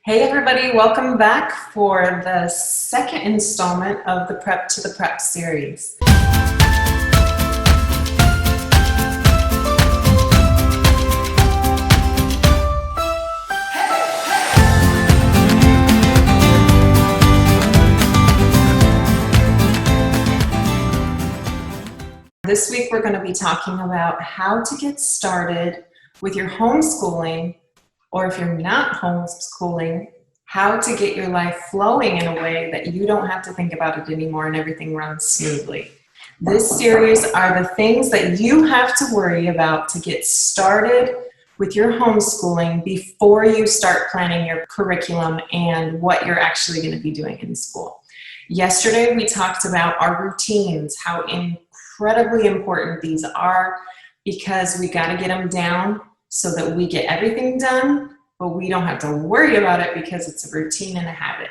Hey everybody, welcome back for the second installment of the Prep to the Prep series. This week we're going to be talking about how to get started with your homeschooling, or if you're not homeschooling, how to get your life flowing in a way that you don't have to think about it anymore and everything runs smoothly. This series are the things that you have to worry about to get started with your homeschooling before you start planning your curriculum and what you're actually going to be doing in school. Yesterday we talked about our routines, how incredibly important these are, because we got to get them down so that we get everything done, but we don't have to worry about it because it's a routine and a habit.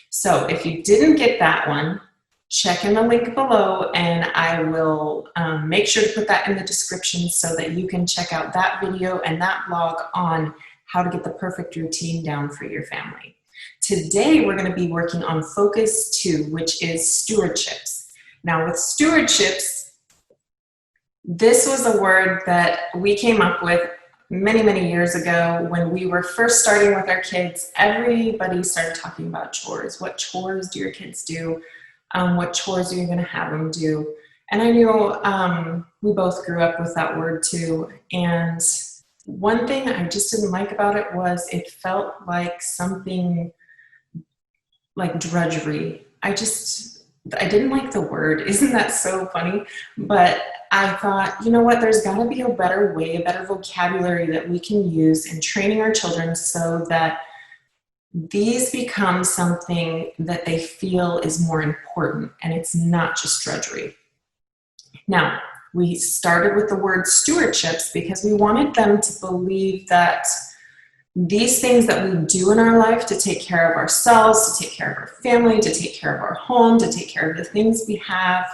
So if you didn't get that one, check in the link below and I will make sure to put that in the description so that you can check out that video and that blog on how to get the perfect routine down for your family. Today we're going to be working on Focus 2, which is Stewardships. Now with Stewardships, this was a word that we came up with many years ago when we were first starting with our kids. Everybody started talking about chores. What chores do your kids do? What chores are you going to have them do? And I knew we both grew up with that word too. And one thing I just didn't like about it was it felt like something like drudgery. I didn't like the word. Isn't that so funny? But I thought, you know what, there's got to be a better way, a better vocabulary that we can use in training our children so that these become something that they feel is more important and it's not just drudgery. Now, we started with the word stewardships because we wanted them to believe that these things that we do in our life to take care of ourselves, to take care of our family, to take care of our home, to take care of the things we have,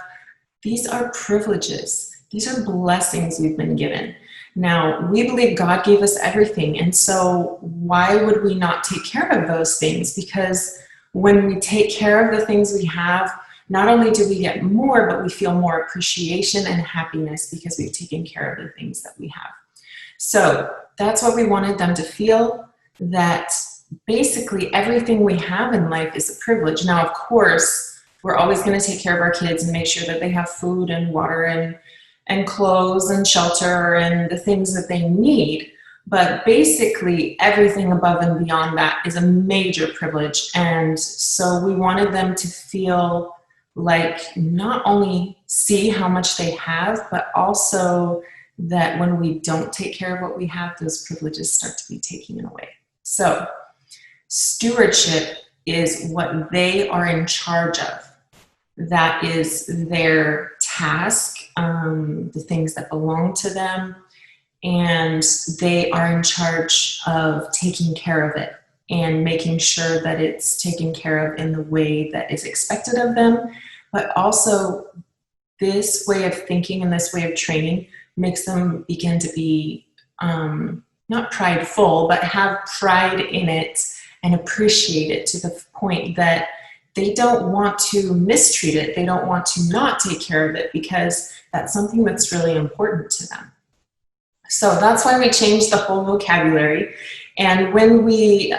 these are privileges. These are blessings we've been given. Now, we believe God gave us everything, and so why would we not take care of those things? Because when we take care of the things we have, not only do we get more, but we feel more appreciation and happiness because we've taken care of the things that we have. So that's what we wanted them to feel, that basically everything we have in life is a privilege. Now, of course, we're always going to take care of our kids and make sure that they have food and water and clothes and shelter and the things that they need. But basically everything above and beyond that is a major privilege. And so we wanted them to feel like not only see how much they have, but also that when we don't take care of what we have, those privileges start to be taken away. So stewardship is what they are in charge of. That is their task, the things that belong to them, and they are in charge of taking care of it and making sure that it's taken care of in the way that is expected of them. But also this way of thinking and this way of training makes them begin to be not prideful, but have pride in it and appreciate it to the point that they don't want to mistreat it. They don't want to not take care of it because that's something that's really important to them. So that's why we changed the whole vocabulary. And when we,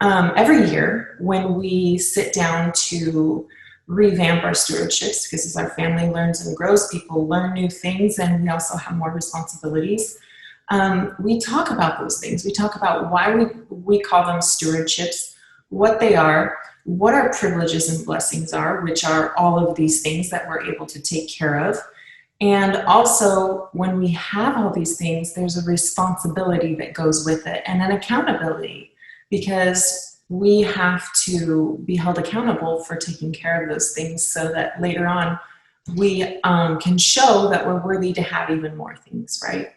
every year, when we sit down to revamp our stewardships, because as our family learns and grows, people learn new things and we also have more responsibilities. We talk about those things. We talk about why we call them stewardships, what they are, what our privileges and blessings are, which are all of these things that we're able to take care of. And also, when we have all these things, there's a responsibility that goes with it and an accountability, because we have to be held accountable for taking care of those things so that later on we can show that we're worthy to have even more things, right?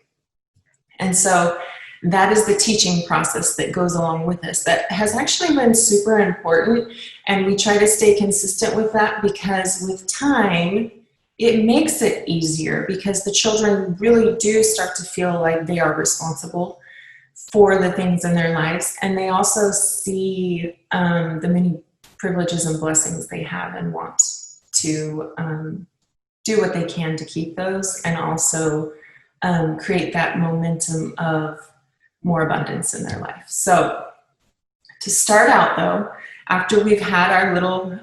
And so that is the teaching process that goes along with this that has actually been super important, and we try to stay consistent with that because with time it makes it easier because the children really do start to feel like they are responsible. for the things in their lives, and they also see the many privileges and blessings they have and want to do what they can to keep those, and also create that momentum of more abundance in their life. So to start out though, after we've had our little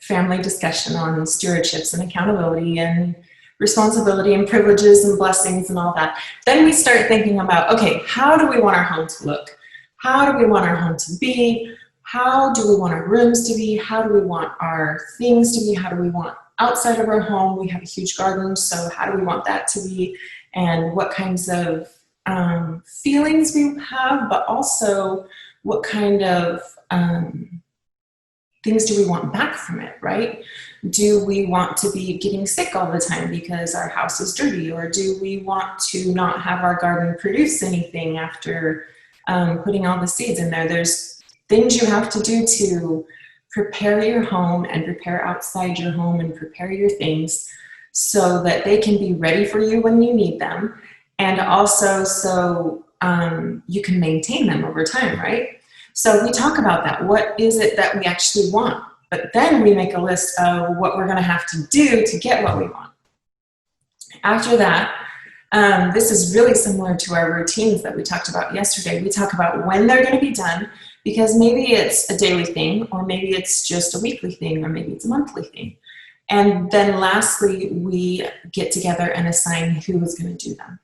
family discussion on stewardships and accountability and responsibility and privileges and blessings and all that, then we start thinking about, okay, how do we want our home to look? How do we want our home to be? How do we want our rooms to be? How do we want our things to be? How do we want outside of our home? We have a huge garden, so how do we want that to be? And what kinds of feelings we have, but also what kind of things do we want back from it, right? Do we want to be getting sick all the time because our house is dirty? Or do we want to not have our garden produce anything after putting all the seeds in there? There's things you have to do to prepare your home and prepare outside your home and prepare your things so that they can be ready for you when you need them. And also so you can maintain them over time, right? So we talk about that. What is it that we actually want? But then we make a list of what we're going to have to do to get what we want. After that, this is really similar to our routines that we talked about yesterday. We talk about when they're going to be done, because maybe it's a daily thing, or maybe it's just a weekly thing, or maybe it's a monthly thing. And then lastly, we get together and assign who is going to do them.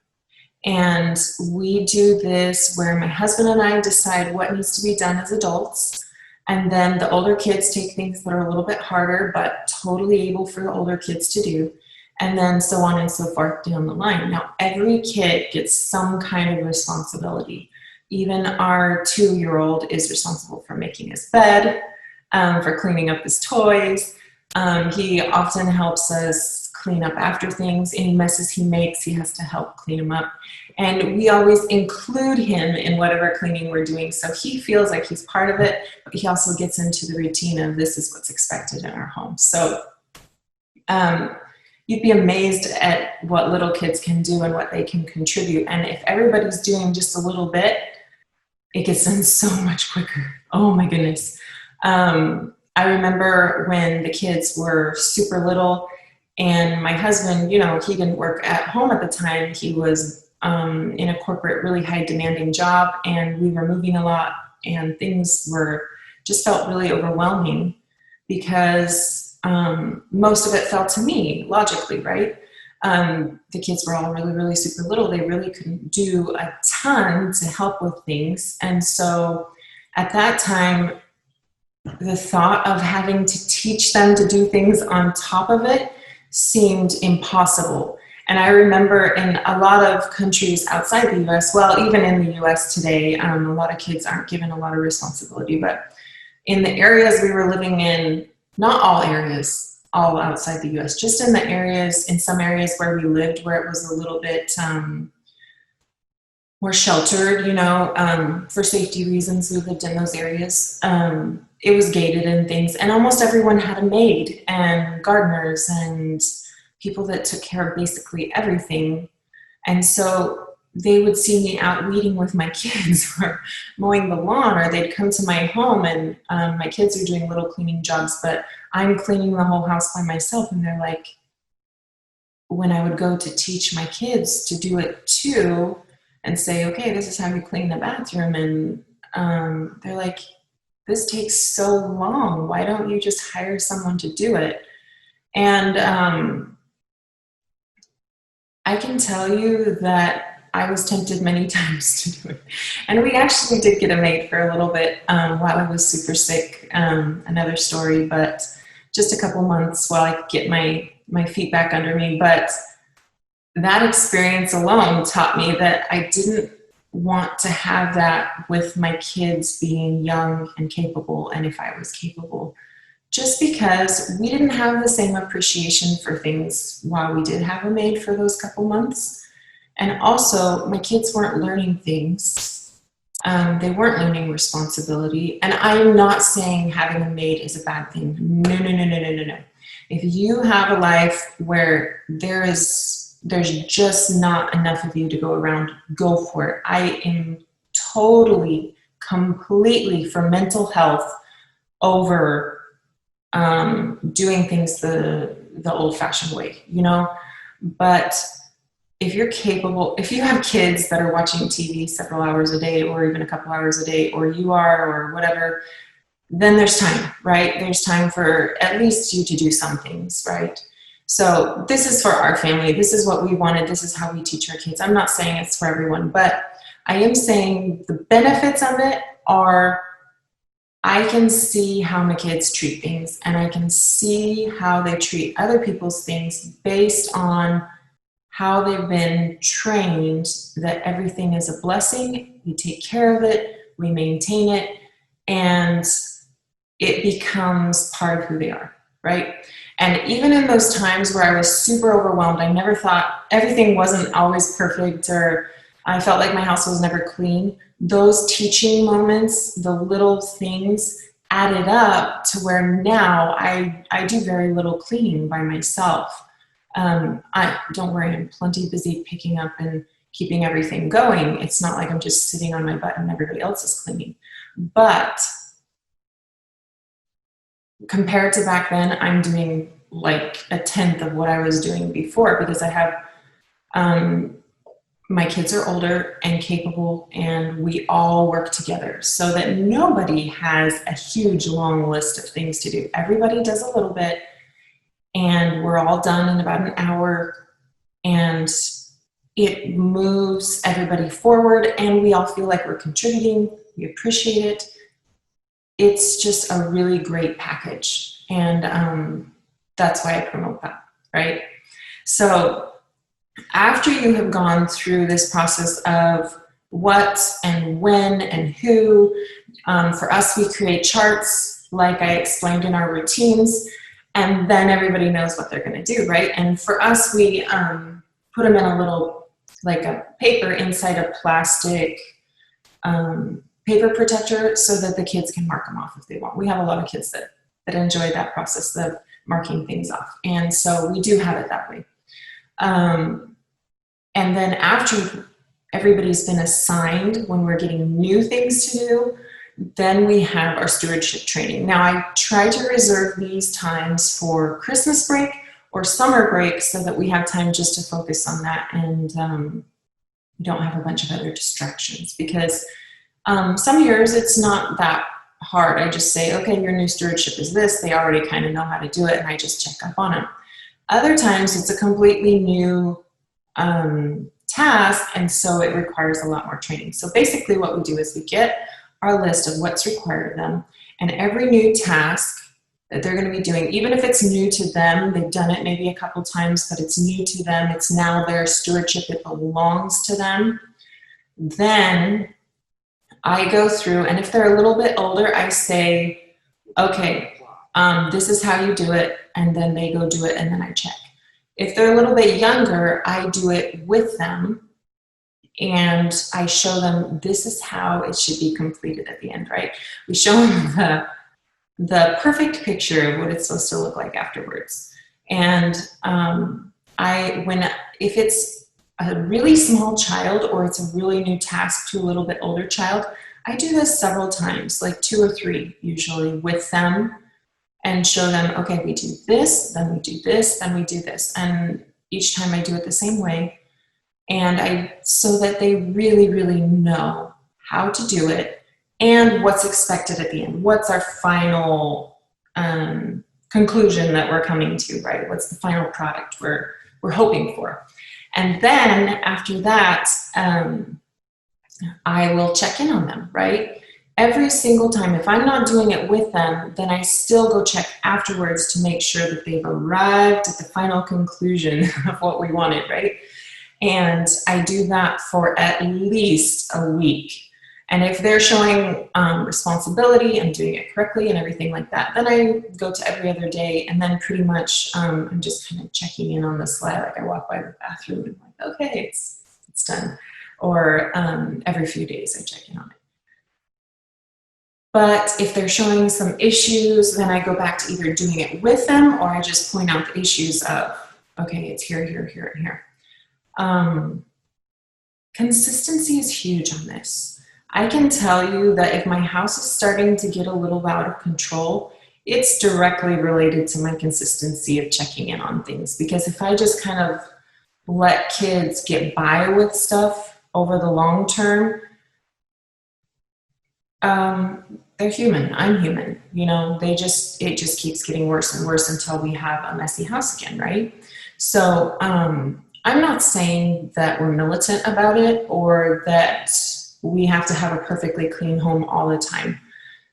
And we do this where my husband and I decide what needs to be done as adults, and then the older kids take things that are a little bit harder but totally able for the older kids to do, and then so on and so forth down the line. Now every kid gets some kind of responsibility. Even our 2-year-old is responsible for making his bed, for cleaning up his toys. He often helps us clean up after things. Any messes he makes, he has to help clean them up. And we always include him in whatever cleaning we're doing, so he feels like he's part of it, but he also gets into the routine of this is what's expected in our home. So you'd be amazed at what little kids can do and what they can contribute. And if everybody's doing just a little bit, it gets done so much quicker. Oh my goodness. I remember when the kids were super little, and my husband, you know, he didn't work at home at the time. He was in a corporate, really high demanding job, and we were moving a lot, and things were just felt really overwhelming because most of it fell to me logically, right? The kids were all really, really super little. They really couldn't do a ton to help with things. And so at that time, the thought of having to teach them to do things on top of it seemed impossible. And I remember in a lot of countries outside the US, well, even in the US today, a lot of kids aren't given a lot of responsibility, but in the areas we were living in, not all areas, all outside the US, just in the areas, in some areas where we lived, where it was a little bit more sheltered, you know, for safety reasons, we lived in those areas. It was gated and things, and almost everyone had a maid and gardeners and people that took care of basically everything. And so they would see me out weeding with my kids or mowing the lawn, or they'd come to my home and my kids are doing little cleaning jobs, but I'm cleaning the whole house by myself. And they're like, when I would go to teach my kids to do it too and say, okay, this is how you clean the bathroom. And they're like, this takes so long. Why don't you just hire someone to do it? And I can tell you that I was tempted many times to do it. And we actually did get a maid for a little bit while I was super sick, another story, but just a couple months while I could get my feet back under me. But that experience alone taught me that I didn't want to have that with my kids being young and capable, and if I was capable, just because we didn't have the same appreciation for things while we did have a maid for those couple months. And also my kids weren't learning things. They weren't learning responsibility. And I'm not saying having a maid is a bad thing. No. If you have a life where there is there's just not enough of you to go around, go for it. I am totally, completely for mental health over doing things the old-fashioned way, you know? But if you're capable, if you have kids that are watching TV several hours a day or even a couple hours a day, or you are, or whatever, then there's time, right? There's time for at least you to do some things, right? So this is for our family. This is what we wanted. This is how we teach our kids. I'm not saying it's for everyone, but I am saying the benefits of it are I can see how my kids treat things, and I can see how they treat other people's things based on how they've been trained that everything is a blessing. We take care of it, we maintain it, and it becomes part of who they are, right? And even in those times where I was super overwhelmed, I never thought everything wasn't always perfect, or I felt like my house was never clean. Those teaching moments, the little things added up to where now I do very little cleaning by myself. Don't worry, I'm plenty busy picking up and keeping everything going. It's not like I'm just sitting on my butt and everybody else is cleaning. But compared to back then, I'm doing like a tenth of what I was doing before, because I have my kids are older and capable, and we all work together so that nobody has a huge long list of things to do. Everybody does a little bit, and we're all done in about an hour, and it moves everybody forward, and we all feel like we're contributing. We appreciate it. It's just a really great package, and that's why I promote that, right? So after you have gone through this process of what and when and who, for us, we create charts like I explained in our routines, and then everybody knows what they're going to do, right? And for us, we put them in a little, like a paper inside a plastic paper protector so that the kids can mark them off if they want. We have a lot of kids that enjoy that process of marking things off. And so we do have it that way. And then after everybody's been assigned, when we're getting new things to do, then we have our stewardship training. Now, I try to reserve these times for Christmas break or summer break so that we have time just to focus on that, and we don't have a bunch of other distractions, because some years it's not that hard. I just say, okay, your new stewardship is this. They already kind of know how to do it, and I just check up on them. Other times it's a completely new task, and so it requires a lot more training. So basically what we do is we get our list of what's required of them, and every new task that they're going to be doing, even if it's new to them, they've done it maybe a couple times, but it's new to them, it's now their stewardship, it belongs to them, then I go through, and if they're a little bit older, I say, okay, this is how you do it, and then they go do it, and then I check. If they're a little bit younger, I do it with them, and I show them this is how it should be completed at the end, right? We show them the perfect picture of what it's supposed to look like afterwards. And if it's a really small child or it's a really new task to a little bit older child, I do this several times, like 2 or 3 usually with them, and show them, okay, we do this, then we do this, then we do this. And each time I do it the same way. And so that they really, really know how to do it and what's expected at the end. What's our final conclusion that we're coming to, right? What's the final product we're hoping for? And then after that, I will check in on them, right? Every single time. If I'm not doing it with them, then I still go check afterwards to make sure that they've arrived at the final conclusion of what we wanted, right? And I do that for at least a week. And if they're showing responsibility and doing it correctly and everything like that, then I go to every other day, and then pretty much I'm just kind of checking in on the slide. Like I walk by the bathroom and I'm like, okay, it's done. Or every few days I check in on it. But if they're showing some issues, then I go back to either doing it with them, or I just point out the issues of, okay, it's here, here, here, and here. Consistency is huge on this. I can tell you that if my house is starting to get a little out of control, it's directly related to my consistency of checking in on things. Because if I just kind of let kids get by with stuff over the long term, they're human. I'm human. You know, it just keeps getting worse and worse until we have a messy house again, right? So I'm not saying that we're militant about it or that we have to have a perfectly clean home all the time.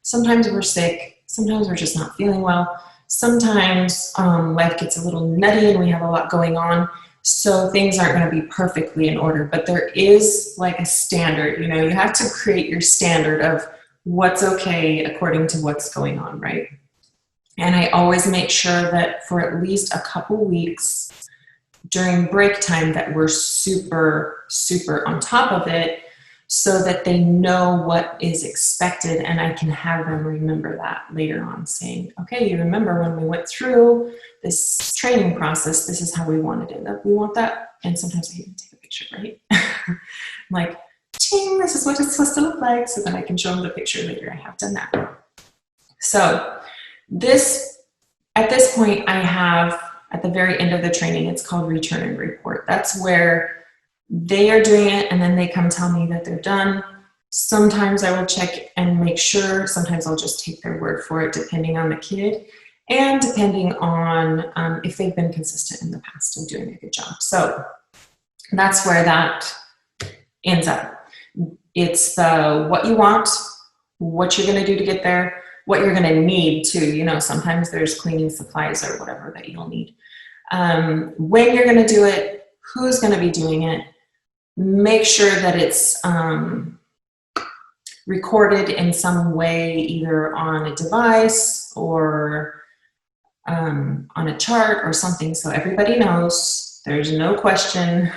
Sometimes we're sick. Sometimes we're just not feeling well. Sometimes life gets a little nutty and we have a lot going on. So things aren't going to be perfectly in order, but there is like a standard. You know, you have to create your standard of what's okay according to what's going on, right? And I always make sure that for at least a couple weeks during break time that we're super, super on top of it so that they know what is expected, and I can have them remember that later on, saying, okay, you remember when we went through this training process, this is how we wanted it. We want that. And sometimes I even take a picture, right? I'm like, ching, this is what it's supposed to look like. So then I can show them the picture later. I have done that. So at this point, I have, at the very end of the training, it's called Return and Report. That's where they are doing it and then they come tell me that they're done. Sometimes I will check and make sure. Sometimes I'll just take their word for it, depending on the kid and depending on if they've been consistent in the past of doing a good job. So that's where that ends up. It's the what you want, what you're going to do to get there, what you're going to need too. You know, sometimes there's cleaning supplies or whatever that you'll need. When you're going to do it, who's going to be doing it. Make sure that it's recorded in some way, either on a device or on a chart or something, so everybody knows. There's no question.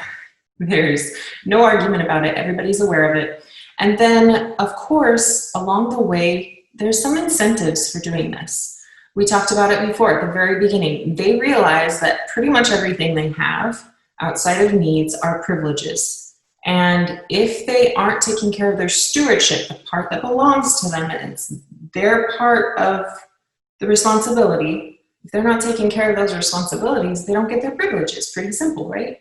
There's no argument about it. Everybody's aware of it. And then, of course, along the way, there's some incentives for doing this. We talked about it before at the very beginning. They realize that pretty much everything they have outside of needs are privileges. And if they aren't taking care of their stewardship, the part that belongs to them, and it's their part of the responsibility, if they're not taking care of those responsibilities, they don't get their privileges. Pretty simple, right?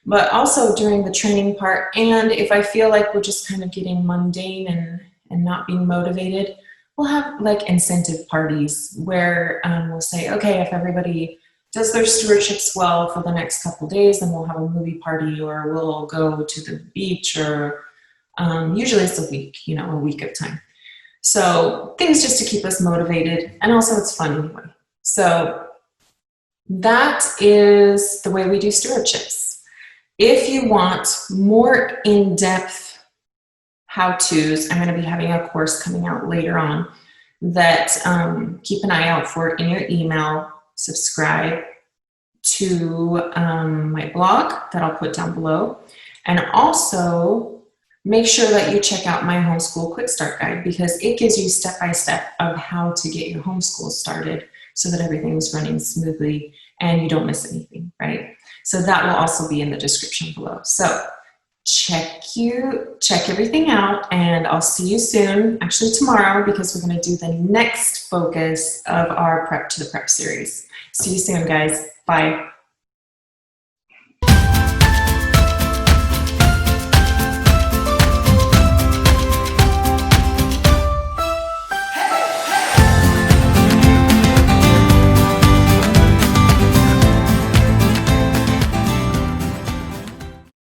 But also during the training part, and if I feel like we're just kind of getting mundane and not being motivated, we'll have like incentive parties where we'll say, okay, if everybody does their stewardships well for the next couple of days, then we'll have a movie party or we'll go to the beach, or usually it's a week, you know, a week of time. So things just to keep us motivated, and also it's fun anyway. So that is the way we do stewardships. If you want more in-depth how-tos, I'm going to be having a course coming out later on that keep an eye out for in your email. Subscribe to my blog that I'll put down below. And also make sure that you check out my homeschool quick start guide, because it gives you step-by-step of how to get your homeschool started so that everything's running smoothly and you don't miss anything, right? So that will also be in the description below. So check everything out, and I'll see you soon, actually tomorrow, because we're going to do the next focus of our Prep to the Prep series. See you soon, guys. Bye.